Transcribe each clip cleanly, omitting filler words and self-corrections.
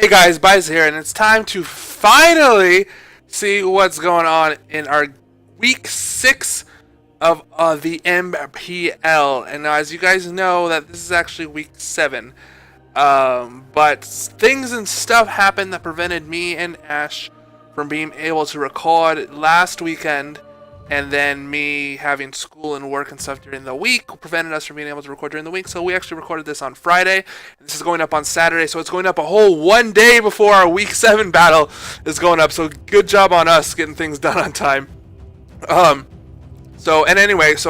Hey guys, Bice here, and it's time to finally see what's going on in our week 6 of the MPL. And as you guys know, that this is actually week 7. But things and stuff happened that prevented me and Ash from being able to record last weekend. And then me having school and work and stuff during the week prevented us from being able to record during the week. So we actually recorded this on Friday. And this is going up on Saturday. So it's going up a whole one day before our week 7 battle is going up. So good job on us getting things done on time. So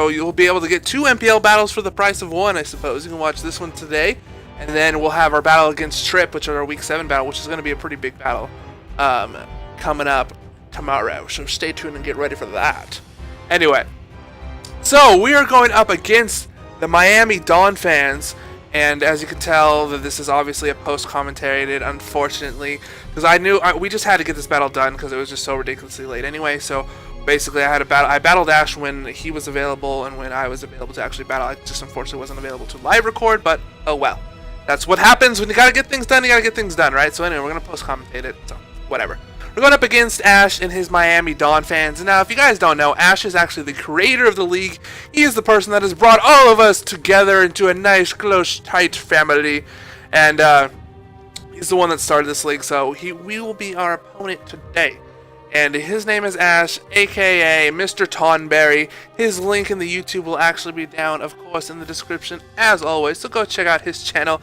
you'll be able to get 2 MPL battles for the price of 1, I suppose. You can watch this one today. And then we'll have our battle against Trip, which is our week 7 battle, which is going to be a pretty big battle coming up tomorrow. So stay tuned and get ready for that. Anyway, so we are going up against the Miami Donphans, and as you can tell, that this is obviously a post-commentated, unfortunately, because we just had to get this battle done because it was just so ridiculously late anyway. So basically, I battled Ash when he was available and when I was available to actually battle. I just unfortunately wasn't available to live record, but oh well. That's what happens when you gotta get things done. You gotta get things done, right? So anyway, we're gonna post-commentate it. So whatever. We're going up against Ash and his Miami Donphans. And now, if you guys don't know, Ash is actually the creator of the league. He is the person that has brought all of us together into a nice, close, tight family. And he's the one that started this league, so we will be our opponent today. And his name is Ash, aka Mr. Tonberry. His link in the YouTube will actually be down, of course, in the description, as always. So go check out his channel.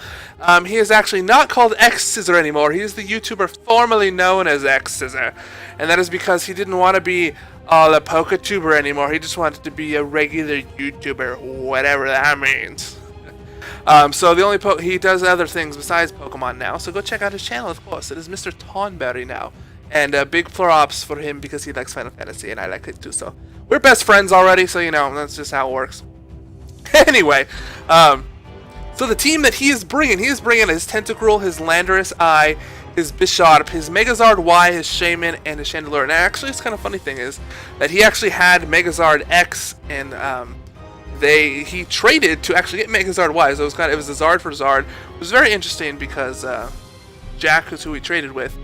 He is actually not called X-Scissor anymore. He is the YouTuber formerly known as X-Scissor. And that is because he didn't want to be a PokeTuber anymore. He just wanted to be a regular YouTuber, whatever that means. So the only he does other things besides Pokemon now. So go check out his channel, of course. It is Mr. Tonberry now. And big props for him because he likes Final Fantasy and I like it too. So we're best friends already, so you know, that's just how it works. Anyway, so the team that he is bringing his Tentacruel, his Landorus I, his Bisharp, his Megazard Y, his Shaman, and his Chandelure. And actually, it's kind of funny thing is that he actually had Megazard X, and he traded to actually get Megazard Y. So it was a Zard for Zard. It was very interesting because Jack is who he traded with.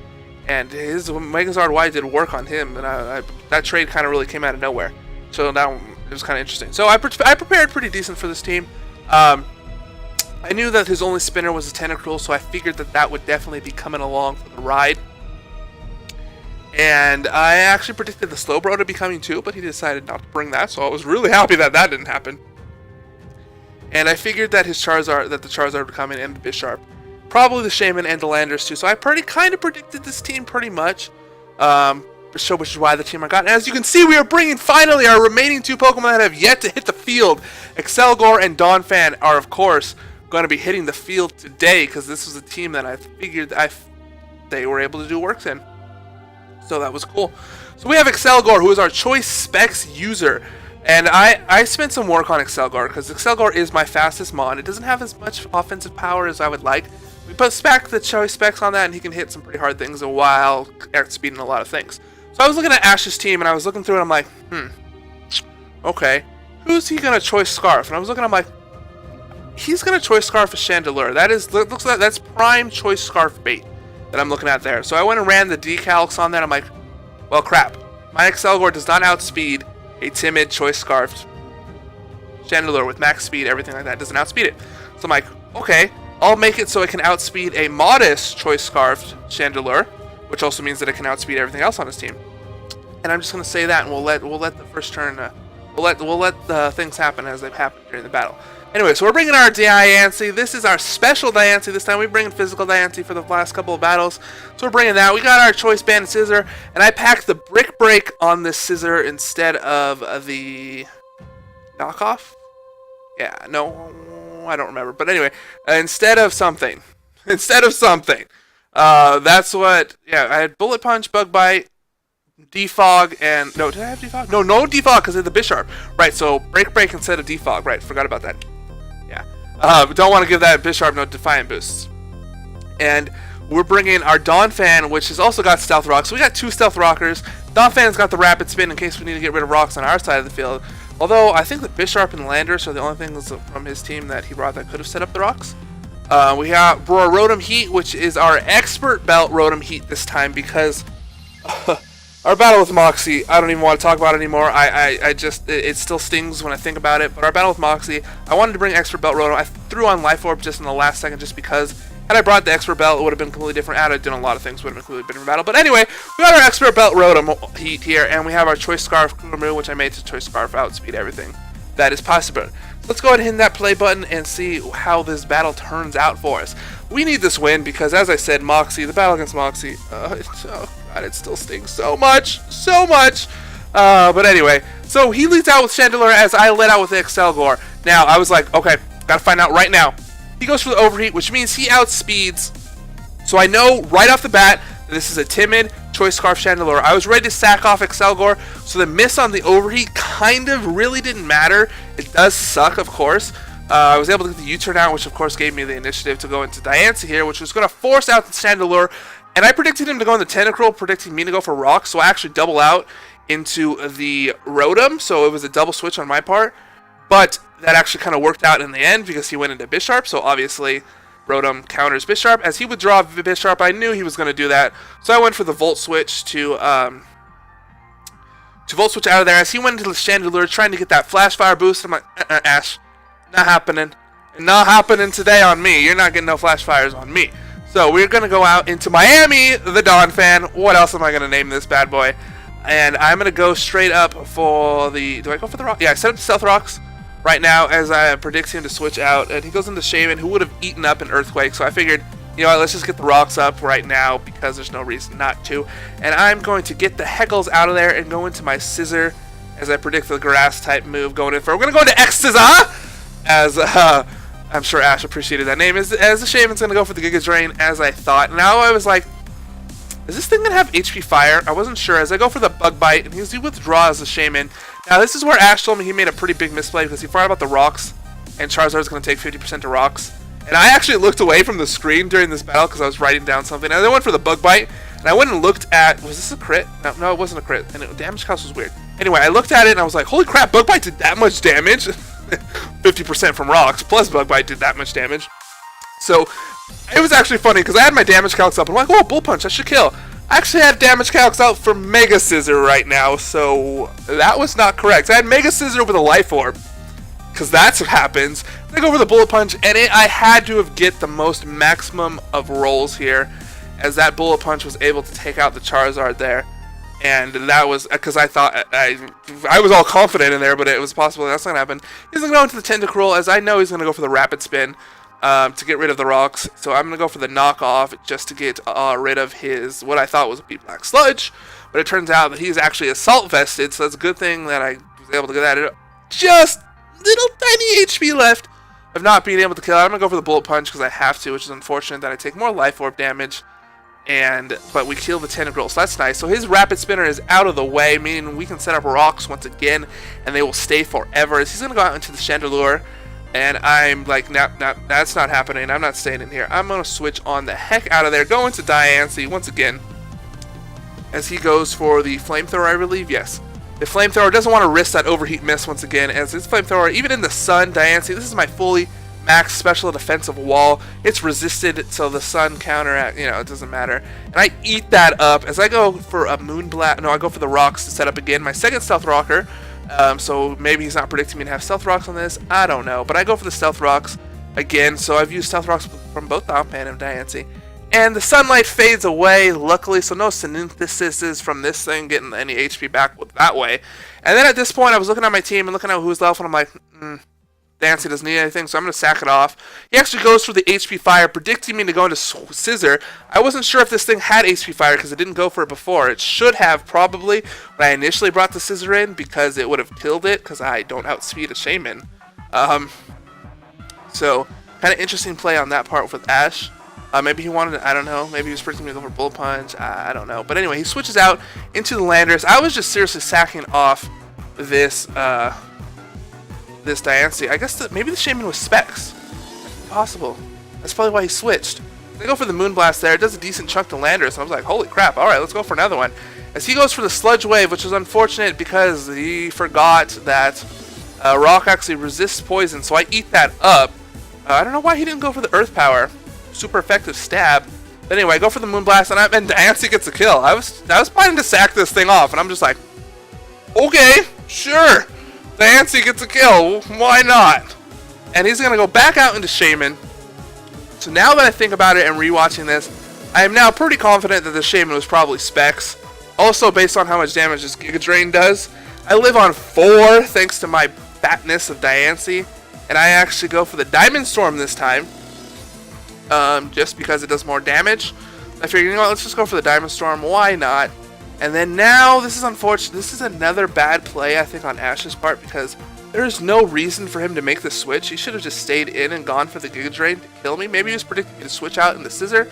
And his Megazard Y did work on him, and that trade kind of really came out of nowhere. So now it was kind of interesting. So I prepared pretty decent for this team. I knew that his only spinner was a Tentacruel, so I figured that would definitely be coming along for the ride. And I actually predicted the Slowbro to be coming too, but he decided not to bring that, so I was really happy that that didn't happen. And I figured that the Charizard would come in and the Bisharp. Probably the Shaman and the Landers too. So I kind of predicted this team pretty much. Which is why the team I got. And as you can see, we are bringing finally our remaining 2 Pokemon that have yet to hit the field. Excelgor and Donphan are, of course, going to be hitting the field today because this was a team that I figured they were able to do works in. So that was cool. So we have Excelgor, who is our choice specs user. And I spent some work on Excelgor because Excelgor is my fastest mon. It doesn't have as much offensive power as I would like. We put the choice specs on that, and he can hit some pretty hard things while outspeeding a lot of things. So I was looking at Ash's team, and I was looking through it, and I'm like, okay, who's he gonna choice Scarf? And I was looking, I'm like, he's gonna choice Scarf a Chandelure. Looks like that's prime choice Scarf bait that I'm looking at there. So I went and ran the decalcs on that. I'm like, well, crap. My Excelgor does not outspeed a timid choice Scarfed Chandelure with max speed, everything like that. It doesn't outspeed it. So I'm like, okay. I'll make it so it can outspeed a modest choice scarfed Chandelure, which also means that it can outspeed everything else on his team. And I'm just gonna say that, and we'll let the first turn, we'll let the things happen as they've happened during the battle. Anyway, so we're bringing our Diancie. This is our special Diancie. This time we bring in physical Diancie for the last couple of battles. So we're bringing that. We got our choice band scissor, and I packed the brick break on this scissor instead of the knockoff. Yeah, no. I don't remember, but anyway, instead of something, that's what, yeah, I had Bullet Punch, Bug Bite, Defog, and, no, did I have Defog? No Defog, because of the Bisharp, right, so Break instead of Defog, right, forgot about that, yeah, don't want to give that Bisharp no Defiant boosts, and we're bringing our Donphan, which has also got Stealth Rock, so we got 2 Stealth Rockers. Donphan's got the Rapid Spin in case we need to get rid of rocks on our side of the field. Although, I think that Bisharp and Landers are the only things from his team that he brought that could have set up the rocks. We have Rotom Heat, which is our expert belt Rotom Heat this time because our battle with Moxie, I don't even want to talk about it anymore. I just, it still stings when I think about it. But our battle with Moxie, I wanted to bring expert belt Rotom. I threw on Life Orb just in the last second just because had I brought the expert belt, it would have been completely different. Had I done a lot of things, would have been completely different battle. But anyway, we got our expert belt Rotom Heat here, and we have our Choice Scarf Kurmu, which I made to Choice Scarf outspeed everything that is possible. Let's go ahead and hit that play button and see how this battle turns out for us. We need this win because, as I said, Moxie, the battle against Moxie, oh god, it still stings so much, so much. But anyway, so he leads out with Chandelure as I led out with the Excelgor. Now, I was like, okay, gotta find out right now. He goes for the Overheat, which means he outspeeds. So I know right off the bat that this is a timid Choice Scarf Chandelure. I was ready to sack off Excelgor, so the miss on the Overheat kind of really didn't matter. It does suck, of course. I was able to get the U-turn out, which of course gave me the initiative to go into Diancie here, which was going to force out the Chandelure. And I predicted him to go in the Tentacruel, predicting me to go for Rock, so I actually double out into the Rotom, so it was a double switch on my part. But that actually kind of worked out in the end because he went into Bisharp, so obviously Rotom counters Bisharp. As he would draw Bisharp, I knew he was going to do that, so I went for the Volt Switch to Volt Switch out of there. As he went into the Chandelure trying to get that Flash Fire boost, I'm like, Ash, not happening. Not happening today on me. You're not getting no Flash Fires on me. So we're going to go out into Miami, the Donphan. What else am I going to name this bad boy? And I'm going to go straight up for the... Do I go for the Rock? Yeah, I set up the Stealth Rocks right now as I predict him to switch out. And he goes into Shaman, who would have eaten up an Earthquake. So I figured, you know what, let's just get the Rocks up right now because there's no reason not to. And I'm going to get the Heckles out of there and go into my Scissor as I predict the Grass type move going in for. We're going to go into X-Scissor as I'm sure Ash appreciated that name. As the Shaman's going to go for the Giga Drain as I thought. Now I was like, is this thing going to have HP Fire? I wasn't sure. As I go for the Bug Bite, and he withdraws the Shaman. Now this is where Ash told me he made a pretty big misplay because he forgot about the Rocks, and Charizard's going to take 50% to Rocks. And I actually looked away from the screen during this battle because I was writing down something. And I went for the Bug Bite, and I went and looked at, was this a crit? No, it wasn't a crit, and damage cost was weird. Anyway, I looked at it, and I was like, holy crap, Bug Bite did that much damage? 50% from Rocks, plus Bug Bite did that much damage. So, it was actually funny, because I had my damage calcs up, and I'm like, oh, Bull Punch, I should kill. I actually had damage calcs out for Mega Scissor right now, so that was not correct. I had Mega Scissor with a Life Orb, because that's what happens. I go for the Bullet Punch, and I had to have get the most maximum of rolls here, as that Bullet Punch was able to take out the Charizard there. And that was, because I thought, I was all confident in there, but it was possible that's not going to happen. He's going to go into the Tentacruel, as I know he's going to go for the Rapid Spin to get rid of the Rocks. So I'm going to go for the Knockoff just to get rid of his, what I thought was a Black Sludge. But it turns out that he's actually Assault Vested, so that's a good thing that I was able to get that. Just little tiny HP left of not being able to kill it. I'm going to go for the Bullet Punch because I have to, which is unfortunate that I take more Life Orb damage. But we kill the Tentacruel, so that's nice. So his Rapid Spinner is out of the way, meaning we can set up Rocks once again, and they will stay forever. He's going to go out into the Chandelure, and I'm like, nah, that's not happening. I'm not staying in here. I'm going to switch on the heck out of there, go into Diancie once again, as he goes for the Flamethrower, I believe. Yes. The Flamethrower doesn't want to risk that Overheat miss once again, as his Flamethrower, even in the Sun, Diancie, this is my fully max special defensive wall. It's resisted, so the Sun counteract, you know, it doesn't matter. And I eat that up as I go for a Moonblast. No, I go for the Rocks to set up again. My second Stealth Rocker. So maybe he's not predicting me to have Stealth Rocks on this. I don't know. But I go for the Stealth Rocks again. So I've used Stealth Rocks from both Donphan and Diancie. And the sunlight fades away, luckily, so no synthesis from this thing getting any HP back that way. And then at this point, I was looking at my team and looking at who's left, and I'm like, Diancie doesn't need anything, so I'm going to sack it off. He actually goes for the HP Fire, predicting me to go into Scissor. I wasn't sure if this thing had HP Fire because it didn't go for it before. It should have, probably, when I initially brought the Scissor in, because it would have killed it, because I don't outspeed a Shaman. So, kind of interesting play on that part with Ash. Maybe he wanted to, I don't know, maybe he was predicting me to go for Bullet Punch, I don't know. But anyway, he switches out into the Landorus. I was just seriously sacking off this, this Diancie. I guess maybe the Shaman was Specs. Possible. That's probably why he switched. They go for the Moonblast there. It does a decent chunk to Landorus. And I was like, holy crap. Alright, let's go for another one. As he goes for the Sludge Wave, which is unfortunate because he forgot that Rock actually resists poison. So I eat that up. I don't know why he didn't go for the Earth Power. Super effective stab. But anyway, I go for the Moonblast, and Diancie gets a kill. I was planning to sack this thing off, and I'm just like, okay, sure. Diancie gets a kill. Why not? And he's gonna go back out into Shaman. So now that I think about it and rewatching this, I am now pretty confident that the Shaman was probably Specs. Also, based on how much damage this Giga Drain does, I live on 4 thanks to my fatness of Diancie, and I actually go for the Diamond Storm this time, just because it does more damage. I figured, you know what, let's just go for the Diamond Storm. Why not? And then now, this is unfortunate. This is another bad play, I think, on Ash's part, because there's no reason for him to make the switch. He should have just stayed in and gone for the Giga Drain to kill me. Maybe he was predicting me to switch out in the Scissor.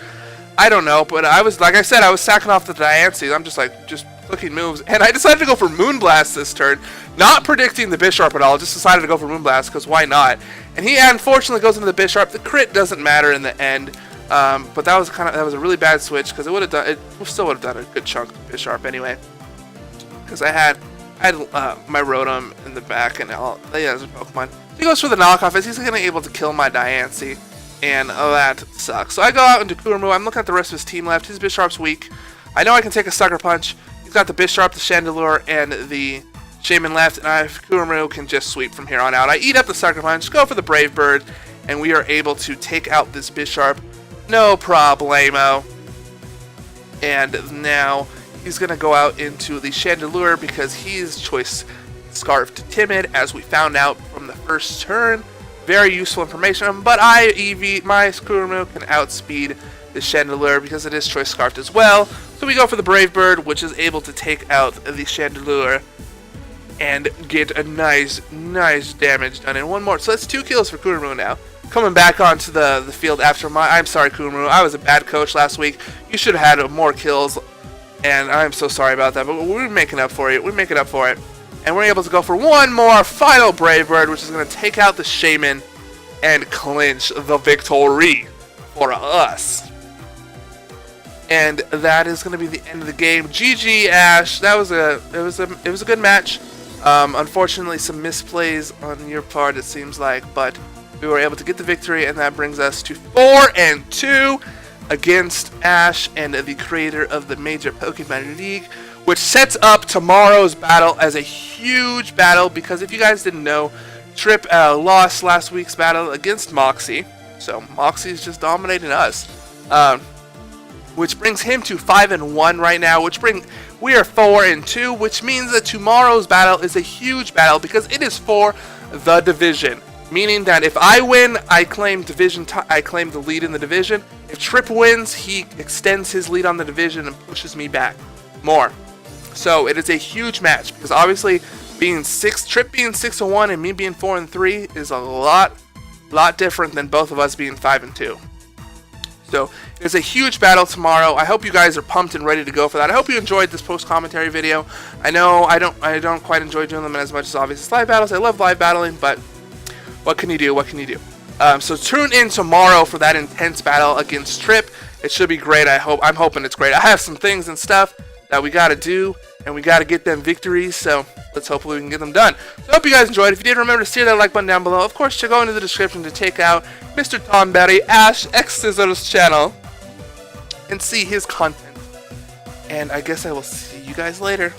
I don't know, but I was, like I said, I was sacking off the Diancie. I'm just like, just clicking moves. And I decided to go for Moonblast this turn, not predicting the Bisharp at all. Just decided to go for Moonblast, because why not? And he unfortunately goes into the Bisharp. The crit doesn't matter in the end. But that was a really bad switch, because it still would have done a good chunk of Bisharp anyway. Because I had my Rotom in the back and all the other Pokemon. He goes for the knockoff as he's gonna be able to kill my Diancie, and that sucks. So I go out into Kurmu. I'm looking at the rest of his team left. His Bisharp's weak. I know I can take a Sucker Punch. He's got the Bisharp, the Chandelure, and the Shaman left, and Kurmu can just sweep from here on out. I eat up the Sucker Punch, go for the Brave Bird, and we are able to take out this Bisharp. No problemo. And now he's going to go out into the Chandelure because he's choice Scarf to Timid, as we found out from the first turn. Very useful information, but my Kurmu can outspeed the Chandelure because it is choice Scarfed as well. So we go for the Brave Bird, which is able to take out the Chandelure and get a nice damage done in one more. So that's 2 kills for Kurmu now. Coming back onto the field after I'm sorry, Kurmu. I was a bad coach last week. You should have had more kills, and I'm so sorry about that. But we're making up for it. We're making up for it. And we're able to go for one more final Brave Bird, which is going to take out the Shaman and clinch the victory for us. And that is going to be the end of the game. GG, Ash. That was it was a good match. Unfortunately, some misplays on your part, it seems like, but we were able to get the victory, and that brings us to 4-2 against Ash and the creator of the Major Pokemon League, which sets up tomorrow's battle as a huge battle, because if you guys didn't know, Trip lost last week's battle against Moxie, so Moxie's just dominating us, which brings him to 5-1 right now, we are 4-2, which means that tomorrow's battle is a huge battle because it is for the division. Meaning that if I win, I claim the lead in the division. If Trip wins, he extends his lead on the division and pushes me back more. So it is a huge match because obviously Trip being 6-1 and me being 4-3 is a lot different than both of us being 5-2. So it's a huge battle tomorrow. I hope you guys are pumped and ready to go for that. I hope you enjoyed this post-commentary video. I know I don't quite enjoy doing them as much as obviously live battles. I love live battling, but what can you do? What can you do? So tune in tomorrow for that intense battle against Trip. It should be great. I'm hoping it's great. I have some things and stuff that we got to do, and we got to get them victories. So let's hopefully we can get them done. So I hope you guys enjoyed. If you did, remember to steer that like button down below. Of course, go into the description to check out Mr. Tom Berry, Ash X Scissors channel, and see his content. And I guess I will see you guys later.